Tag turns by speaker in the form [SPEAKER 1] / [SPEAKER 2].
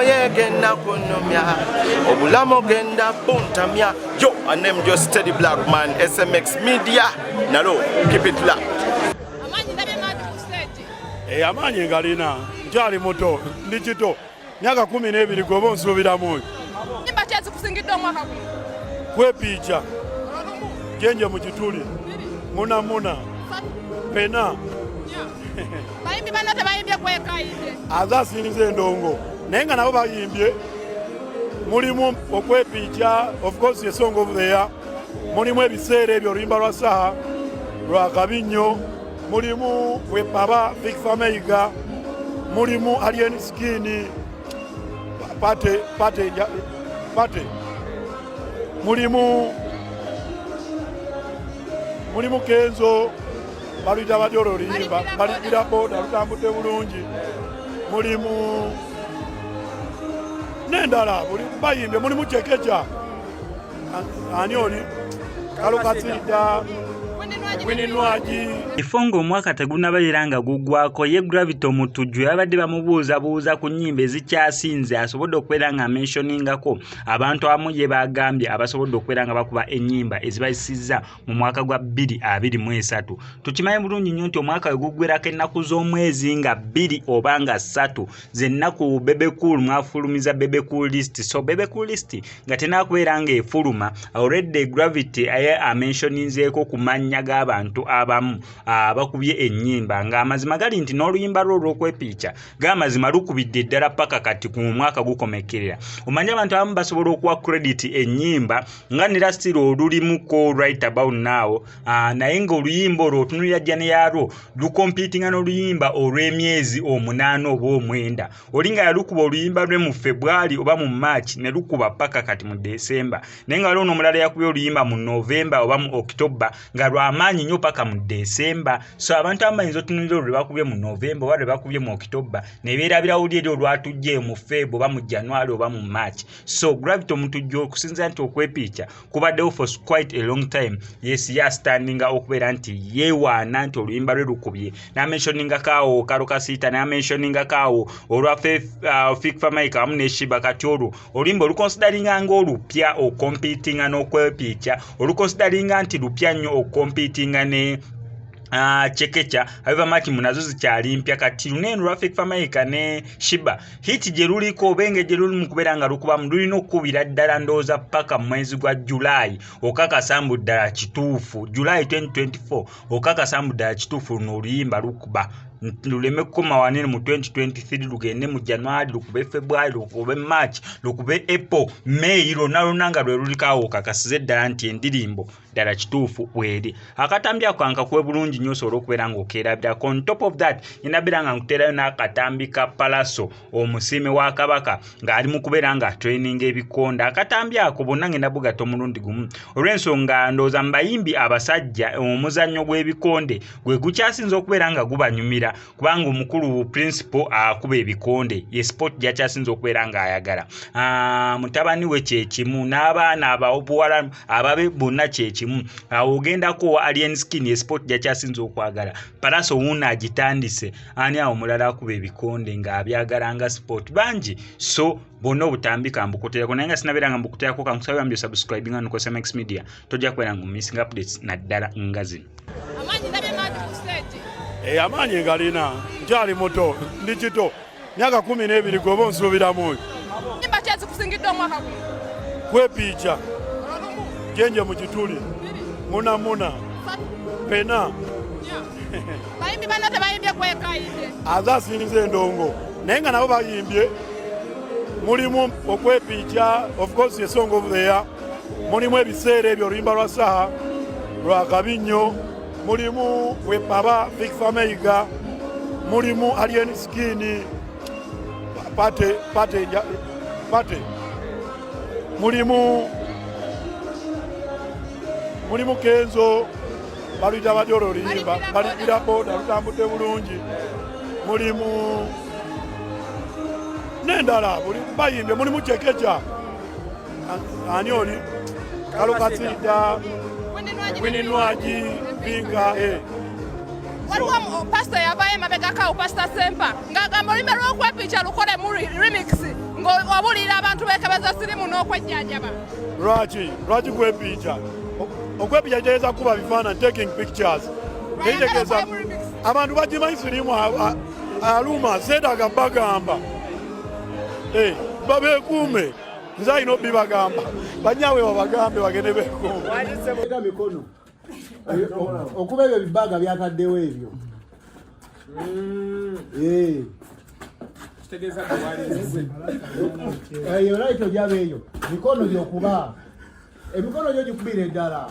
[SPEAKER 1] moye genda kunomya obulamo genda puntamya. Yo, I name just Steady Black Man, SMX Media. Nalo, keep it locked.
[SPEAKER 2] Amanyi ngalina nkyali muto ndi kito myaka 12 gobo nsubira moyo
[SPEAKER 3] nimba kyezi kusingidde omwaka guno
[SPEAKER 2] kwepicha genje mu kituli muna pena
[SPEAKER 3] bayimbi bana tebayimbye kwekayide
[SPEAKER 2] azasinze ndongo naye nga nabo bayimbye mulimu okwepicha. Of course a song of the year mulimu ebiseera ebyo oluyimba lwa saha lwa kabinyo mulimu wepaba Big Fameiga mulimu alien skin pate mulimu Kenzo balita bajoro limba balira boda lutambudde bulungi mulimu nendala buli bayimbe mulimu Chekecha ani oli Akakasizza
[SPEAKER 4] Ifongo omwaka tegunabaliranga guggwako ye Gravity Omutujju yabadde bamubuuza ku nnyimba ezikyasinze asobodde okubeera nga mentioningako abantu abamu ye bagambye abasobodde okubeera nga bakuba ennyimba ezibayisizza mu mwaka gwa 2023. Tukimanyi bulungi nnyo nti omwaka we guggwerako ennaku z'omwezi nga 2 oba nga 3 zennaku Bebe Cool mwafulumiza Bebe Cool list. So Bebe Cool list nga tenaakubeera nga efuluma already Gravity aye amentioninzeeko ku mannya g'abantu abamu bakubye ennyimba nga amazima gali nti n'oluyimba lwo olw'okwepicha g'amazima lukubidde ddala paka kati ku mwaka gukomekerera. Omanyi abantu abamu basobola okuwa credit ennyimba nga ne lastiri olulimuko right about now naye nga oluyimba olwo otunulira jjane yalwo lukompitinga n'oluyimba olw'emyezi 8 oba 9 oli nga yalukuba oluyimba lwe mu February oba mu March ne lukuba paka kati mu December naye nga waliwo n'omulala yakubye oluyimba mu November oba mu October nga lw'amaanyi nnyo paka mu December. So abantu abayinza otunulira olwe bakubye mu November oba lwe bakubye mu October ne beerabira oli eri olwatujje mu Feb oba mu January oba mu March. So Gravity Omutujju okusinza nti okwepicha kubaddewo for quite a long time. Yes, standinga okubeera nti yeewaana nti oluyimba lwe lukubye n'amentioninga kaawo Akakasizza n'amentioninga kaawo olwa Big Fameiga wamu ne Shiba kati olwo oluyimba olukonsideringa ng'olupya okompitinga n'okwepicha olukonsideringa nti lupya nnyo okompitinga ne Chekecha however much munazo zikyali mpya kati luneno lwa Big Fameiga ne Shiba hiti gye luliko obenge gye luli mu kubeera nga lukuba mu lulina okukubira ddala ndowooza paka mu mwezi gwa July okakasambu ddala kituufu July 2024 okakasambu ddala kituufu luno oluyimba lukuba luleme kukoma wanene mu 2023 lugende mu January lukube February lukube March lukube April May lwonna nga lwe lulikaawo Akakasizza ddala nti endirimbo ddala kituufu bweri akatambi ako nkakuwe bulungi nnyo osobola okubeera ng'okeerabirako. On top of that inabeera nga nkuteerayo n'akatambi ka Palaso omusiime wa Kabaka ng'ali mu kubeera nga training ebikonde. Akatambi ako bonna ngenda bugatta omulundi gumu olw'ensonga ndowooza mu bayimbi abasajja omuzannyo gw'ebikonde gwe gukyasinza okubeera nga gubanyumira kubanga omukulu principal akuba ebikonde ye sport gyakyasinza okubeera nga ayagala. Mutabani we kyekimu n'abaana ababuwala ababe bonna kyekimu ogendako alien skin ye sport gyakyasinza okwagala. Palaso wuuna agitandise ani awo omulala akuba ebikonde ng'abyagala nga sport bangi. So bonna obutambika mbukuteerako naye nga sinabeera nga mbukuteerako kankusabira mbyo subscribing on SMX Media tojja kubeera nga missing updates naddala nga zino.
[SPEAKER 2] Amanyi ngalina nkyali muto ndi kito myaka 12 gobo nsubira moyo
[SPEAKER 3] nimba kyezi kusingidde omwaka guno
[SPEAKER 2] kwepicha genje mu kituli muna pena
[SPEAKER 3] bayimbi bana tebayimbye kwekayide
[SPEAKER 2] azasinze ndongo naye nga nabo bayimbye mulimu okwepicha. Of course a song of the year mulimu ebiseera ebyo oluyimba lwa saha lwa kabinyo mulimu wepaba Big Fameiga mulimu alien skin pate mulimu Kenzo balita bajoro limba balira boda lutambudde bulungi mulimu nendala buli bayimbe mulimu Chekecha ani oli Akakasizza wininwaji binga
[SPEAKER 3] waliwo pastor yabaye mabega kawo pastor Sempa ngagamba oluyimba lw'okwepicha lukole mu remix ng'obuulira abantu beekebeza sirimu n'okwejjanjaba.
[SPEAKER 2] Lwaki kwepiica? Okwepiica kitegeeza kuba bifaananyi, taking pictures. Kitegeeza abantu bagimanyi sirimu aluma seetaaga bagamba. Babeekuume. Nze alina obibagamba. Banyaawe babagambe bagende beekuume.
[SPEAKER 5] Mikono. Okuba ebyo bibaaga byataddewo ebyo. Eyo laito gyaba eyo. Mikono gyokuba. Emikono gyo gikubira eddala.